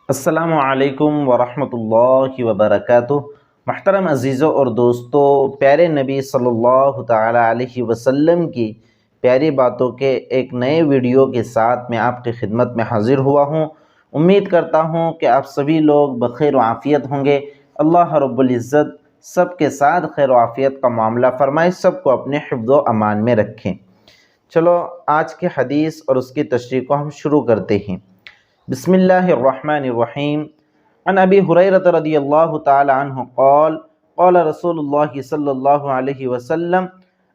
السلام علیکم ورحمۃ اللہ وبرکاتہ۔ محترم عزیزوں اور دوستو، پیارے نبی صلی اللہ تعالی علیہ وسلم کی پیاری باتوں کے ایک نئے ویڈیو کے ساتھ میں آپ کی خدمت میں حاضر ہوا ہوں۔ امید کرتا ہوں کہ آپ سبھی لوگ بخیر و عافیت ہوں گے۔ اللہ رب العزت سب کے ساتھ خیر و عافیت کا معاملہ فرمائے، سب کو اپنے حفظ و امان میں رکھیں۔ چلو آج کے حدیث اور اس کی تشریح کو ہم شروع کرتے ہیں۔ بسم اللہ الرحمن الرحیم۔ عن ابی ہریرہ رضی اللہ تعالی عنہ قال قال رسول اللہ صلی اللہ علیہ وسلم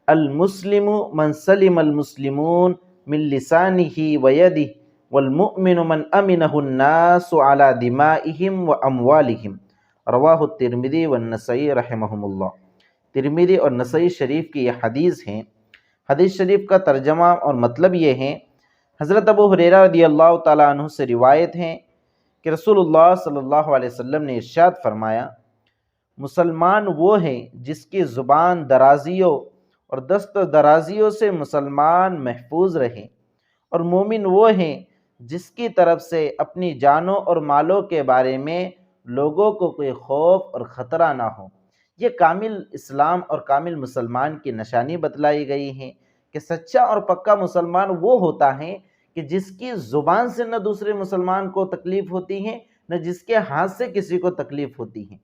المسلم من سلم المسلمون من لسانہ ویدہ والمؤمن من امنہ الناس علی دمائہم واموالہم۔ رواہ الترمذی والنسائی رحمہم اللہ۔ ترمذی اور نسائی شریف کی یہ حدیث ہیں۔ حدیث شریف کا ترجمہ اور مطلب یہ ہے، حضرت ابو ہریرہ رضی اللہ تعالیٰ عنہ سے روایت ہے کہ رسول اللہ صلی اللہ علیہ وسلم نے ارشاد فرمایا، مسلمان وہ ہے جس کی زبان درازیوں اور دست درازیوں سے مسلمان محفوظ رہے، اور مومن وہ ہیں جس کی طرف سے اپنی جانوں اور مالوں کے بارے میں لوگوں کو کوئی خوف اور خطرہ نہ ہو۔ یہ کامل اسلام اور کامل مسلمان کی نشانی بتلائی گئی ہے کہ سچا اور پکا مسلمان وہ ہوتا ہے کہ جس کی زبان سے نہ دوسرے مسلمان کو تکلیف ہوتی ہے، نہ جس کے ہاتھ سے کسی کو تکلیف ہوتی ہے۔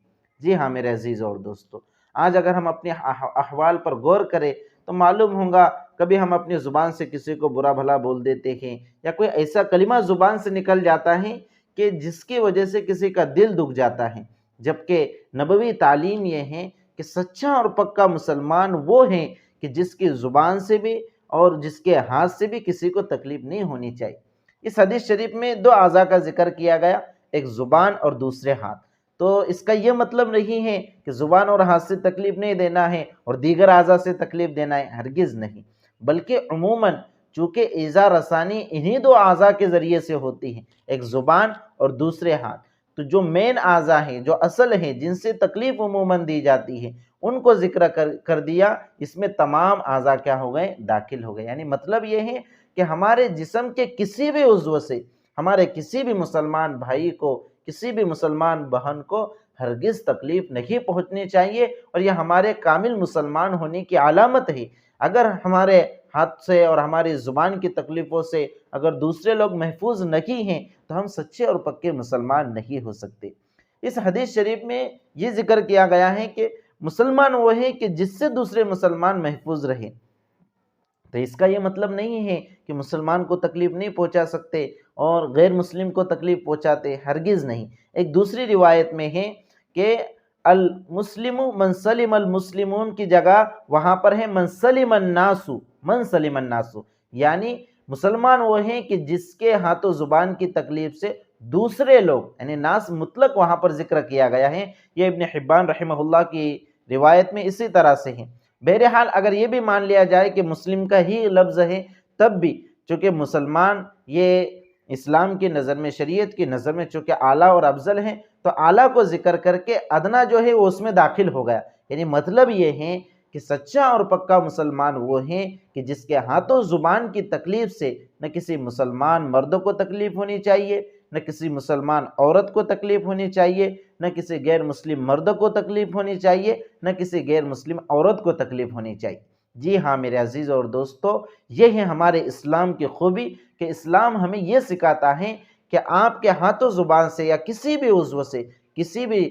جی ہاں میرے عزیزوں اور دوستو، آج اگر ہم اپنے احوال پر غور کریں تو معلوم ہوگا کبھی ہم اپنی زبان سے کسی کو برا بھلا بول دیتے ہیں، یا کوئی ایسا کلمہ زبان سے نکل جاتا ہے کہ جس کی وجہ سے کسی کا دل دکھ جاتا ہے، جبکہ نبوی تعلیم یہ ہے کہ سچا اور پکا مسلمان وہ ہیں کہ جس کی زبان سے بھی اور جس کے ہاتھ سے بھی کسی کو تکلیف نہیں ہونی چاہیے۔ اس حدیث شریف میں دو اعضاء کا ذکر کیا گیا، ایک زبان اور دوسرے ہاتھ۔ تو اس کا یہ مطلب نہیں ہے کہ زبان اور ہاتھ سے تکلیف نہیں دینا ہے اور دیگر اعضاء سے تکلیف دینا ہے، ہرگز نہیں، بلکہ عموماً چونکہ ایذا رسانی انہی دو اعضاء کے ذریعے سے ہوتی ہے، ایک زبان اور دوسرے ہاتھ۔ تو جو مین اعضاء ہیں، جو اصل ہیں، جن سے تکلیف عموماً دی جاتی ہے، ان کو ذکر کر دیا، اس میں تمام اعضاء کیا ہو گئے؟ داخل ہو گئے۔ یعنی مطلب یہ ہے کہ ہمارے جسم کے کسی بھی عضو سے ہمارے کسی بھی مسلمان بھائی کو، کسی بھی مسلمان بہن کو ہرگز تکلیف نہیں پہنچنی چاہیے، اور یہ ہمارے کامل مسلمان ہونے کی علامت ہے۔ اگر ہمارے ہاتھ سے اور ہماری زبان کی تکلیفوں سے اگر دوسرے لوگ محفوظ نہیں ہیں تو ہم سچے اور پکے مسلمان نہیں ہو سکتے۔ اس حدیث شریف میں یہ ذکر کیا گیا ہے کہ مسلمان وہ ہے کہ جس سے دوسرے مسلمان محفوظ رہے۔ تو اس کا یہ مطلب نہیں ہے کہ مسلمان کو تکلیف نہیں پہنچا سکتے اور غیر مسلم کو تکلیف پہنچاتے، ہرگز نہیں۔ ایک دوسری روایت میں ہے کہ المسلم من سلم المسلمون کی جگہ وہاں پر ہے من سلم الناس، من سلم الناس، یعنی مسلمان وہ ہیں کہ جس کے ہاتھ و زبان کی تکلیف سے دوسرے لوگ، یعنی ناس مطلق وہاں پر ذکر کیا گیا ہے۔ یہ ابن حبان رحمہ اللہ کی روایت میں اسی طرح سے ہے۔ بہرحال اگر یہ بھی مان لیا جائے کہ مسلم کا ہی لفظ ہے، تب بھی چونکہ مسلمان یہ اسلام کی نظر میں، شریعت کی نظر میں چونکہ اعلیٰ اور افضل ہیں، تو اعلیٰ کو ذکر کر کے ادنا جو ہے وہ اس میں داخل ہو گیا۔ یعنی مطلب یہ ہے کہ سچا اور پکا مسلمان وہ ہیں کہ جس کے ہاتھوں زبان کی تکلیف سے نہ کسی مسلمان مرد کو تکلیف ہونی چاہیے، نہ کسی مسلمان عورت کو تکلیف ہونی چاہیے، نہ کسی غیر مسلم مرد کو تکلیف ہونی چاہیے، نہ کسی غیر مسلم عورت کو تکلیف ہونی چاہیے۔ جی ہاں میرے عزیز اور دوستو، یہ ہے ہمارے اسلام کی خوبی کہ اسلام ہمیں یہ سکھاتا ہے کہ آپ کے ہاتھ و زبان سے یا کسی بھی عضو سے کسی بھی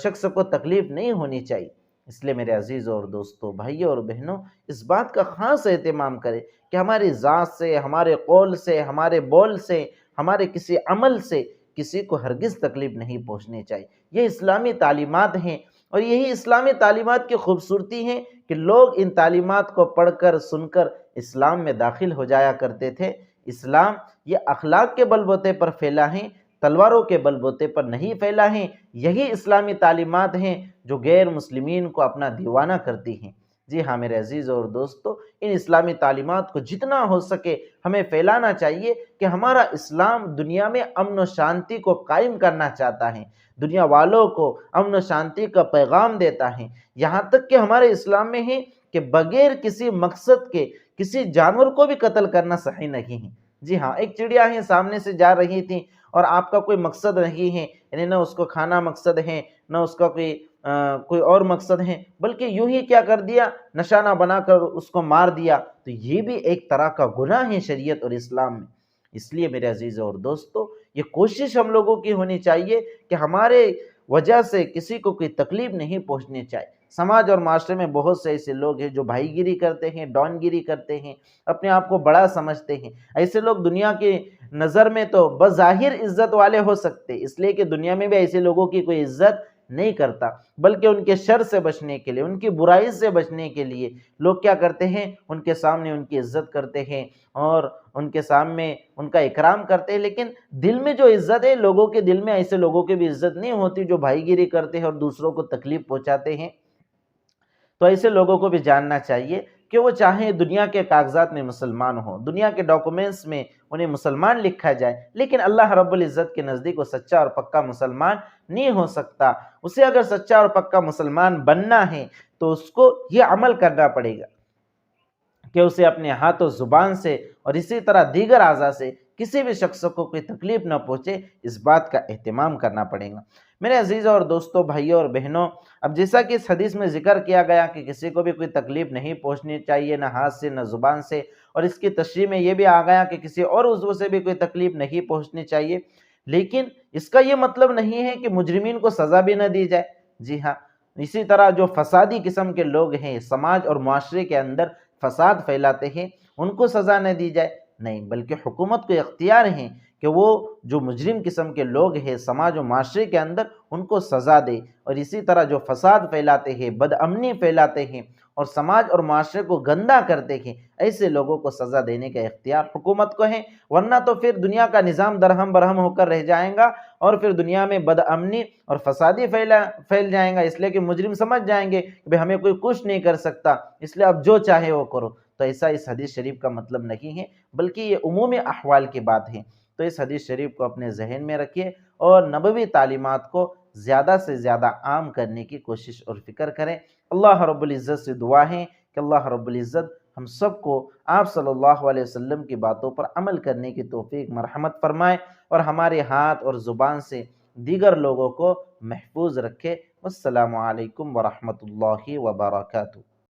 شخص کو تکلیف نہیں ہونی چاہیے۔ اس لیے میرے عزیز اور دوستو، بھائیوں اور بہنوں، اس بات کا خاص اہتمام کریں کہ ہماری ذات سے، ہمارے قول سے، ہمارے بول سے، ہمارے کسی عمل سے کسی کو ہرگز تکلیف نہیں پہنچنی چاہیے۔ یہ اسلامی تعلیمات ہیں، اور یہی اسلامی تعلیمات کی خوبصورتی ہے کہ لوگ ان تعلیمات کو پڑھ کر سن کر اسلام میں داخل ہو جایا کرتے تھے۔ اسلام یہ اخلاق کے بل بوتے پر پھیلا ہے، تلواروں کے بل بوتے پر نہیں پھیلا ہے۔ یہی اسلامی تعلیمات ہیں جو غیر مسلمین کو اپنا دیوانہ کرتی ہیں۔ جی ہاں میرے عزیز اور دوستو، ان اسلامی تعلیمات کو جتنا ہو سکے ہمیں پھیلانا چاہیے کہ ہمارا اسلام دنیا میں امن و شانتی کو قائم کرنا چاہتا ہے، دنیا والوں کو امن و شانتی کا پیغام دیتا ہے۔ یہاں تک کہ ہمارے اسلام میں ہے کہ بغیر کسی مقصد کے کسی جانور کو بھی قتل کرنا صحیح نہیں ہے۔ جی ہاں، ایک چڑیا ہیں سامنے سے جا رہی تھی، اور آپ کا کوئی مقصد نہیں ہے، یعنی نہ اس کو کھانا مقصد ہے، نہ اس کا کوئی اور مقصد ہے، بلکہ یوں ہی کیا کر دیا، نشانہ بنا کر اس کو مار دیا، تو یہ بھی ایک طرح کا گناہ ہے شریعت اور اسلام میں۔ اس لیے میرے عزیزوں اور دوستو، یہ کوشش ہم لوگوں کی ہونی چاہیے کہ ہمارے وجہ سے کسی کو کوئی تکلیف نہیں پہنچنی چاہیے۔ سماج اور معاشرے میں بہت سے ایسے لوگ ہیں جو بھائی گیری کرتے ہیں، ڈان گیری کرتے ہیں، اپنے آپ کو بڑا سمجھتے ہیں۔ ایسے لوگ دنیا کی نظر میں تو بظاہر عزت والے ہو سکتے، اس لیے کہ دنیا میں بھی ایسے لوگوں کی کوئی عزت نہیں کرتا، بلکہ ان کے شر سے بچنے کے لیے، ان کی برائی سے بچنے کے لیے لوگ کیا کرتے ہیں، ان کے سامنے ان کی عزت کرتے ہیں اور ان کے سامنے ان کا اکرام کرتے ہیں، لیکن دل میں جو عزت ہے، لوگوں کے دل میں ایسے لوگوں کی بھی عزت نہیں ہوتی جو بھائی گیری کرتے ہیں اور دوسروں کو تکلیف پہنچاتے ہیں۔ تو ایسے لوگوں کو بھی جاننا چاہیے کہ وہ چاہیں دنیا کے کاغذات میں مسلمان ہوں، دنیا کے ڈاکومنٹس میں انہیں مسلمان لکھا جائے، لیکن اللہ رب العزت کے نزدیک وہ سچا اور پکا مسلمان نہیں ہو سکتا۔ اسے اگر سچا اور پکا مسلمان بننا ہے تو اس کو یہ عمل کرنا پڑے گا کہ اسے اپنے ہاتھ و زبان سے اور اسی طرح دیگر اعضاء سے کسی بھی شخص کو کوئی تکلیف نہ پہنچے، اس بات کا اہتمام کرنا پڑے گا۔ میرے عزیزوں اور دوستوں، بھائیوں اور بہنوں، اب جیسا کہ اس حدیث میں ذکر کیا گیا کہ کسی کو بھی کوئی تکلیف نہیں پہنچنی چاہیے، نہ ہاتھ سے نہ زبان سے، اور اس کی تشریح میں یہ بھی آ گیا کہ کسی اور عضو سے بھی کوئی تکلیف نہیں پہنچنی چاہیے، لیکن اس کا یہ مطلب نہیں ہے کہ مجرمین کو سزا بھی نہ دی جائے۔ جی ہاں، اسی طرح جو فسادی قسم کے لوگ ہیں، سماج اور معاشرے کے اندر فساد پھیلاتے ہیں، ان کو سزا نہ دی جائے، نہیں، بلکہ حکومت کو اختیار ہے کہ وہ جو مجرم قسم کے لوگ ہیں سماج و معاشرے کے اندر ان کو سزا دے، اور اسی طرح جو فساد پھیلاتے ہیں، بد امنی پھیلاتے ہیں اور سماج اور معاشرے کو گندا کرتے ہیں، ایسے لوگوں کو سزا دینے کا اختیار حکومت کو ہے، ورنہ تو پھر دنیا کا نظام درہم برہم ہو کر رہ جائے گا، اور پھر دنیا میں بد امنی اور فسادی پھیل جائیں گا، اس لیے کہ مجرم سمجھ جائیں گے کہ ہمیں کوئی کچھ نہیں کر سکتا، اس لیے اب جو چاہے وہ کرو۔ تو ایسا اس حدیث شریف کا مطلب نہیں ہے، بلکہ یہ عمومی احوال کی بات ہے۔ تو اس حدیث شریف کو اپنے ذہن میں رکھیے اور نبوی تعلیمات کو زیادہ سے زیادہ عام کرنے کی کوشش اور فکر کریں۔ اللہ رب العزت سے دعا ہے کہ اللہ رب العزت ہم سب کو آپ صلی اللہ علیہ وسلم کی باتوں پر عمل کرنے کی توفیق مرحمت فرمائے، اور ہمارے ہاتھ اور زبان سے دیگر لوگوں کو محفوظ رکھے۔ السلام علیکم ورحمۃ اللہ وبرکاتہ۔